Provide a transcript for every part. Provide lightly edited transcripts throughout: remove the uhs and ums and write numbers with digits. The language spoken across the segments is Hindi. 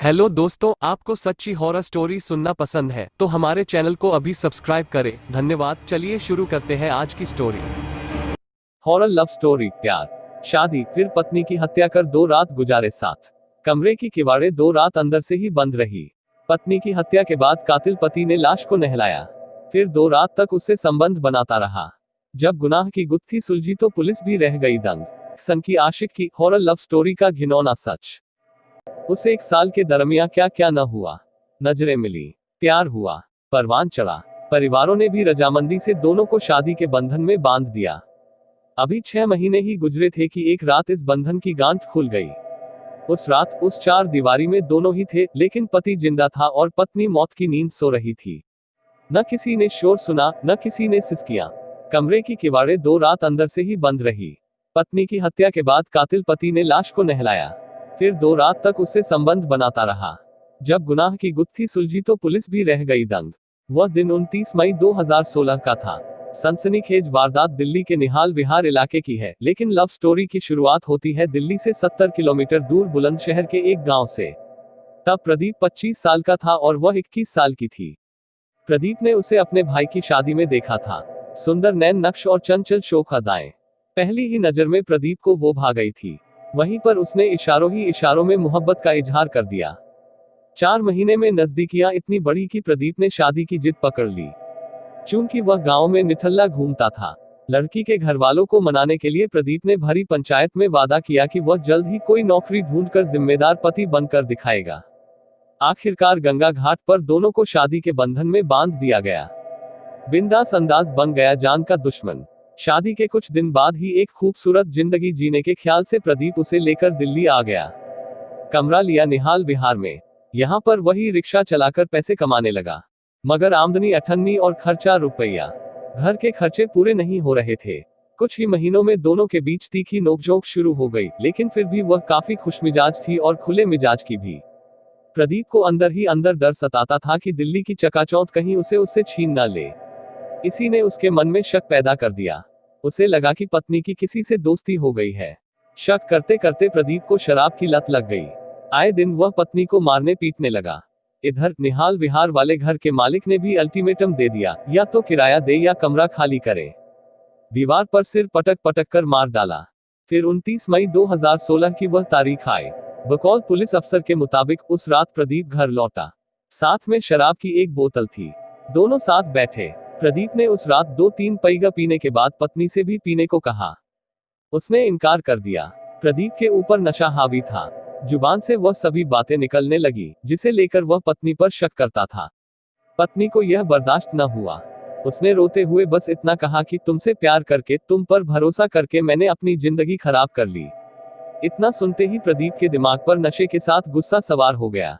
हेलो दोस्तों, आपको सच्ची हॉरर स्टोरी सुनना पसंद है तो हमारे चैनल को अभी सब्सक्राइब करें। धन्यवाद। चलिए शुरू करते हैं आज की स्टोरी। Horror love story. प्यार, शादी, फिर पत्नी की हत्या कर 2 रात गुजारे साथ। कमरे की किवाड़ें 2 रात अंदर से ही बंद रही। पत्नी की हत्या के बाद कातिल पति ने लाश को नहलाया, फिर 2 रात तक उससे संबंध बनाता रहा। जब गुनाह की गुत्थी सुलझी तो पुलिस भी रह गई दंग। सन की आशिक की हॉरर लव स्टोरी का घिनौना सच। उस 1 साल के दरमियान क्या क्या न हुआ। नजरें मिली, प्यार हुआ, परवान चढ़ा। परिवारों ने भी रजामंदी से दोनों को शादी के बंधन में बांध दिया। अभी 6 महीने ही गुजरे थे कि एक रात इस बंधन की गांठ खुल गई। उस रात उस 4 दीवारी में दोनों ही थे, लेकिन पति जिंदा था और पत्नी मौत की नींद सो रही थी। न किसी ने शोर सुना, न किसी ने सिसकियां। कमरे की किवाड़ें 2 रात अंदर से ही बंद रही। पत्नी की हत्या के बाद कातिल पति ने लाश को नहलाया, फिर 2 रात तक उससे संबंध बनाता रहा। जब गुनाह की गुत्थी सुलझी तो पुलिस भी रह गई दंग। वह दिन 29 मई 2016 का था। सनसनीखेज वारदात दिल्ली के निहाल विहार इलाके की है, लेकिन लव स्टोरी की शुरुआत होती है दिल्ली से 70 किलोमीटर दूर बुलंदशहर के एक गांव से। तब प्रदीप 25 साल का था और वह 21 साल की थी। प्रदीप ने उसे अपने भाई की शादी में देखा था। सुंदर नैन नक्श और चंचल शोख अदाएं। पहली ही नजर में प्रदीप को वो भा गई थी। वहीं पर उसने इशारों ही इशारों में मोहब्बत का इजहार कर दिया। 4 महीने में नजदीकियां इतनी बढ़ी कि प्रदीप ने शादी की जिद पकड़ ली। चूंकि वह गांव में निठल्ला घूमता था, लड़की के घर वालों को मनाने के लिए प्रदीप ने भरी पंचायत में वादा किया कि वह जल्द ही कोई नौकरी ढूंढकर जिम्मेदार पति बनकर दिखाएगा। आखिरकार गंगा घाट पर दोनों को शादी के बंधन में बांध दिया गया। बिंदास अंदाज बन गया जान का दुश्मन। शादी के कुछ दिन बाद ही एक खूबसूरत जिंदगी जीने के ख्याल से प्रदीप उसे लेकर दिल्ली आ गया। कमरा लिया निहाल विहार में। यहाँ पर वही रिक्शा चलाकर पैसे कमाने लगा, मगर आमदनी अठन्नी और खर्चा रुपया। घर के खर्चे पूरे नहीं हो रहे थे। कुछ ही महीनों में दोनों के बीच तीखी नोकझोंक शुरू हो गई, लेकिन फिर भी वह काफी खुशमिजाज थी और खुले मिजाज की भी। प्रदीप को अंदर ही अंदर डर सताता था कि दिल्ली की चकाचौंध कहीं उसे उससे छीन न ले। इसी ने उसके मन में शक पैदा कर दिया। उसे लगा कि पत्नी की किसी से दोस्ती हो गई है। शक करते करते प्रदीप को शराब की लत लग गई। आए दिन वह पत्नी को मारने पीटने लगा। इधर निहाल विहार वाले घर के मालिक ने भी अल्टीमेटम दे दिया, या तो किराया दे या कमरा खाली करे। दीवार पर सिर पटक पटक कर मार डाला। फिर 29 मई 2016 की वह तारीख आई। बकौल पुलिस अफसर के मुताबिक उस रात प्रदीप घर लौटा। साथ में शराब की एक बोतल थी। दोनों साथ बैठे। प्रदीप ने उस रात 2-3 पैगा पीने के बाद पत्नी से भी पीने को कहा। उसने इनकार कर दिया। प्रदीप के ऊपर नशा हावी था। जुबान से वह सभी बातें निकलने लगी, जिसे लेकर वह पत्नी पर शक करता था। पत्नी को यह बर्दाश्त न हुआ। उसने रोते हुए बस इतना कहा कि तुमसे प्यार करके, तुम पर भरोसा करके मैंने अपनी जिंदगी खराब कर ली। इतना सुनते ही प्रदीप के दिमाग पर नशे के साथ गुस्सा सवार हो गया।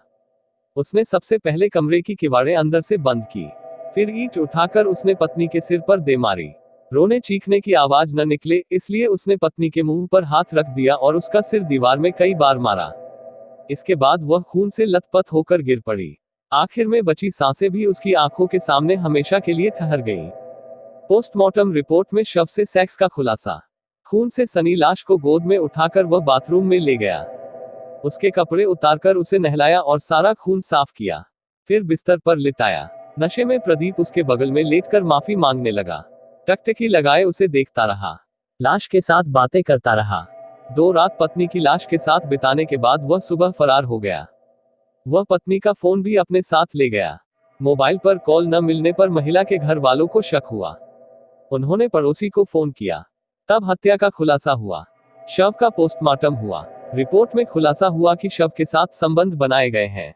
उसने सबसे पहले कमरे की किवाड़ें अंदर से बंद की, फिर ईंट उठाकर उसने पत्नी के सिर पर दे मारी। रोने चीखने की आवाज न निकले, इसलिए उसने पत्नी के मुंह पर हाथ रख दिया और उसका सिर दीवार में कई बार मारा। इसके बाद वह खून से लथपथ होकर गिर पड़ी। आखिर में बची सांसें भी उसकी आंखों के सामने हमेशा के लिए ठहर गईं। पोस्टमार्टम रिपोर्ट में शव से सेक्स का खुलासा। खून से सनी लाश को गोद में उठाकर वह बाथरूम में ले गया। उसके कपड़े उतारकर उसे नहलाया और सारा खून साफ किया, फिर बिस्तर पर लिटाया। नशे में प्रदीप उसके बगल में लेटकर माफी मांगने लगा। टकटकी लगाए उसे देखता रहा। लाश के साथ बातें करता रहा। 2 रात पत्नी की लाश के साथ बिताने के बाद वह सुबह फरार हो गया। वह पत्नी का फोन भी अपने साथ ले गया। मोबाइल पर कॉल न मिलने पर महिला के घर वालों को शक हुआ। उन्होंने पड़ोसी को फोन किया। तब हत्या का खुलासा हुआ। शव का पोस्टमार्टम हुआ। रिपोर्ट में खुलासा हुआ कि शव के साथ संबंध बनाए गए हैं।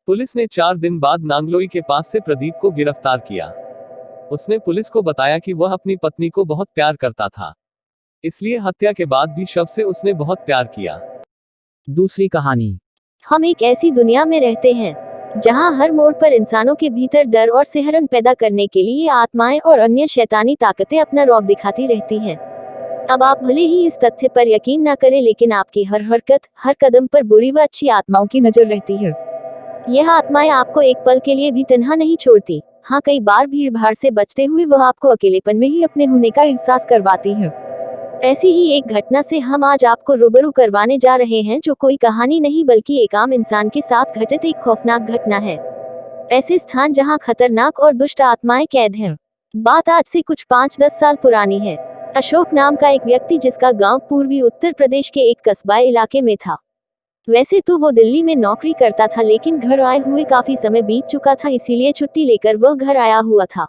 पुलिस ने 4 दिन बाद नांगलोई के पास से प्रदीप को गिरफ्तार किया। उसने पुलिस को बताया कि वह अपनी पत्नी को बहुत प्यार करता था, इसलिए हत्या के बाद भी शव से उसने बहुत प्यार किया। दूसरी कहानी। हम एक ऐसी दुनिया में रहते हैं जहां हर मोड़ पर इंसानों के भीतर डर और सिहरन पैदा करने के लिए आत्माएं और अन्य शैतानी ताकतें अपना रौब दिखाती रहती हैं। अब आप भले ही इस तथ्य पर यकीन न करें, लेकिन आपकी हर हरकत, हर कदम पर बुरी व अच्छी आत्माओं की नजर रहती है। यह आत्माएं आपको एक पल के लिए भी तन्हा नहीं छोड़ती। हाँ, कई बार भीड़ भाड़ से बचते हुए वह आपको अकेलेपन में ही अपने होने का एहसास करवाती है। ऐसी ही एक घटना से हम आज आपको रूबरू करवाने जा रहे हैं, जो कोई कहानी नहीं बल्कि एक आम इंसान के साथ घटित एक खौफनाक घटना है। ऐसे स्थान जहां खतरनाक और दुष्ट आत्माएं कैद हैं। बात आज से कुछ 5-10 साल पुरानी है। अशोक नाम का एक व्यक्ति, जिसका गांव पूर्वी उत्तर प्रदेश के एक कस्बा इलाके में था। वैसे तो वो दिल्ली में नौकरी करता था, लेकिन घर आए हुए काफी समय बीत चुका था, इसीलिए छुट्टी लेकर वह घर आया हुआ था।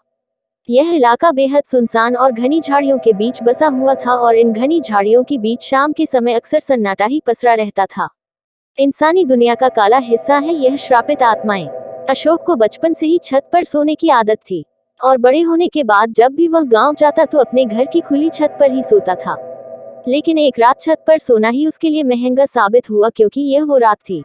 यह इलाका बेहद सुनसान और घनी झाड़ियों के बीच बसा हुआ था, और इन घनी झाड़ियों के बीच शाम के समय अक्सर सन्नाटा ही पसरा रहता था। इंसानी दुनिया का काला हिस्सा है यह श्रापित आत्माएं। अशोक को बचपन से ही छत पर सोने की आदत थी, और बड़े होने के बाद जब भी वह गांव जाता तो अपने घर की खुली छत पर ही सोता था। लेकिन एक रात छत पर सोना ही उसके लिए महंगा साबित हुआ, क्योंकि यह वो रात थी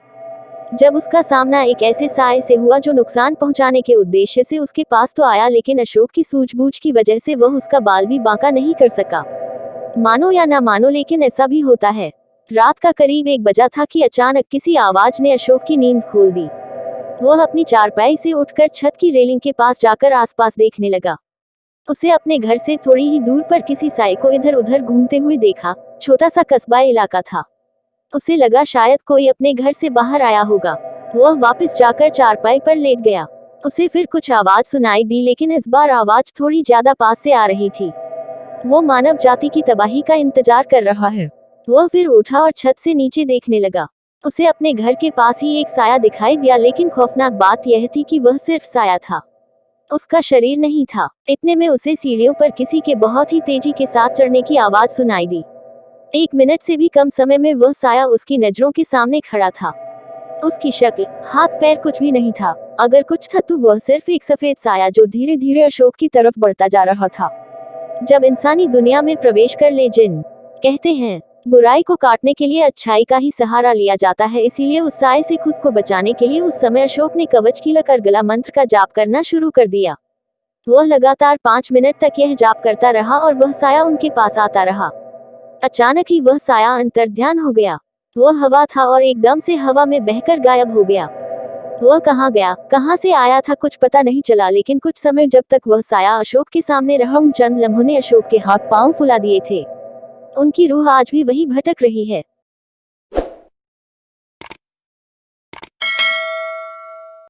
जब उसका सामना एक ऐसे साए से हुआ जो नुकसान पहुंचाने के उद्देश्य से उसके पास तो आया, लेकिन अशोक की सूझबूझ की वजह से वह उसका बाल भी बांका नहीं कर सका। मानो या ना मानो, लेकिन ऐसा भी होता है। रात का करीब 1 बजा था कि अचानक किसी आवाज ने अशोक की नींद खोल दी। वह अपनी चारपाई से उठकर छत की रेलिंग के पास जाकर आसपास देखने लगा। उसे अपने घर से थोड़ी ही दूर पर किसी साए को इधर उधर घूमते हुए देखा। छोटा सा कस्बा इलाका था। उसे लगा शायद कोई अपने घर से बाहर आया होगा। वह वापस जाकर चारपाई पर लेट गया। उसे फिर कुछ आवाज सुनाई दी, लेकिन इस बार आवाज थोड़ी ज्यादा पास से आ रही थी। वो मानव जाति की तबाही का इंतजार कर रहा है। वह फिर उठा और छत से नीचे देखने लगा। उसे अपने घर के पास ही एक साया दिखाई दिया, लेकिन खौफनाक बात यह थी कि वह सिर्फ साया था, उसका शरीर नहीं था। इतने में उसे सीढ़ियों पर किसी के बहुत ही तेजी के साथ चढ़ने की आवाज सुनाई दी। 1 मिनट से भी कम समय में वह साया उसकी नजरों के सामने खड़ा था। उसकी शक्ल, हाथ पैर कुछ भी नहीं था। अगर कुछ था तो वह सिर्फ एक सफेद साया, जो धीरे धीरे अशोक की तरफ बढ़ता जा रहा था। जब इंसानी दुनिया में प्रवेश कर ले जिन कहते हैं, बुराई को काटने के लिए अच्छाई का ही सहारा लिया जाता है, इसीलिए उस साए से खुद को बचाने के लिए उस समय अशोक ने कवच की लकर गला मंत्र का जाप करना शुरू कर दिया। वह लगातार 5 मिनट तक यह जाप करता रहा और वह साया उनके पास आता रहा। अचानक ही वह साया अंतर्ध्यान हो गया। वह हवा था और एकदम से हवा में बहकर गायब हो गया। वह कहाँ गया, कहाँ से आया था, कुछ पता नहीं चला, लेकिन कुछ समय जब तक वह साया अशोक के सामने रहा, उन चंद लम्हों ने अशोक के हाथ पांव फुला दिए थे। उनकी रूह आज भी वही भटक रही है।